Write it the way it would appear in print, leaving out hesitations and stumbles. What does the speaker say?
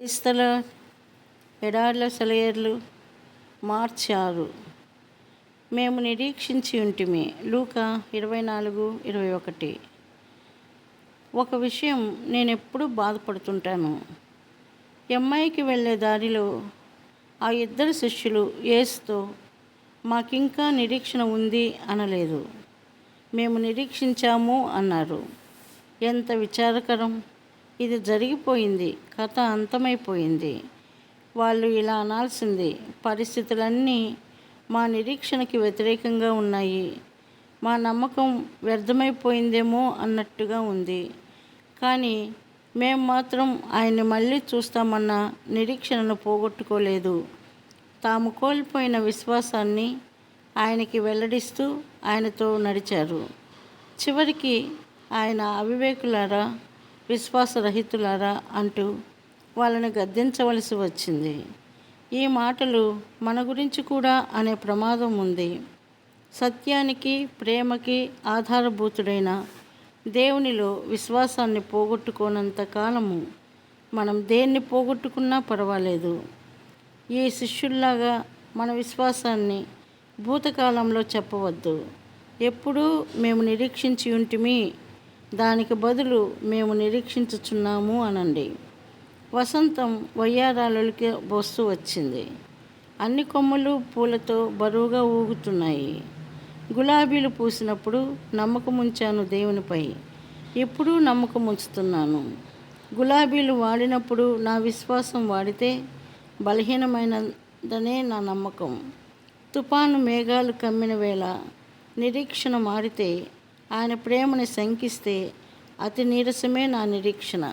క్రైస్తల ఎడార్ల సెలయేర్లు మార్చి 6. మేము నిరీక్షించి ఉంటిమి. లూకా 24:21. ఒక విషయం నేనెప్పుడు బాధపడుతుంటాను. ఎమ్మాయికి వెళ్ళే దారిలో ఆ ఇద్దరు శిష్యులు యేసుతో మాకింకా నిరీక్షణ ఉంది అనలేదు. మేము నిరీక్షించాము అన్నారు. ఎంత విచారకరం! ఇది జరిగిపోయింది, కథ అంతమైపోయింది. వాళ్ళు ఇలా అనాల్సింది, పరిస్థితులన్నీ మా నిరీక్షణకి వ్యతిరేకంగా ఉన్నాయి, మా నమ్మకం వ్యర్థమైపోయిందేమో అన్నట్టుగా ఉంది. కానీ మేము మాత్రం ఆయన్ని మళ్ళీ చూస్తామన్న నిరీక్షణను పోగొట్టుకోలేదు. తాము కోల్పోయిన విశ్వాసాన్ని ఆయనకి వెల్లడిస్తూ ఆయనతో నడిచారు. చివరికి ఆయన అవివేకులారా, విశ్వాసరహితులారా అంటూ వాళ్ళని గద్దించవలసి వచ్చింది. ఈ మాటలు మన గురించి కూడా అనే ప్రమాదం ఉంది. సత్యానికి, ప్రేమకి ఆధారభూతుడైన దేవునిలో విశ్వాసాన్ని పోగొట్టుకోనంత కాలము మనం దేన్ని పోగొట్టుకున్నా పర్వాలేదు. ఈ శిష్యుల్లాగా మన విశ్వాసాన్ని భూతకాలంలో చెప్పవద్దు. ఎప్పుడూ మేము నిరీక్షించి ఉంటిమి, దానికి బదులు మేము నిరీక్షించుచున్నాము అనండి. వసంతం వయ్యారాలకి వస్తూ వచ్చింది. అన్ని కొమ్మలు పూలతో బరువుగా ఊగుతున్నాయి. గులాబీలు పూసినప్పుడు నమ్మకముంచాను దేవునిపై, ఇప్పుడు నమ్మకముంచుతున్నాను. గులాబీలు వాడినప్పుడు నా విశ్వాసం వాడితే బలహీనమైనదనే నా నమ్మకం. తుఫాను మేఘాలు కమ్మిన వేళ నిరీక్షణ మారితే, ఆయన ప్రేమని శంకిస్తే అతి నీరసమే నా నిరీక్షణ.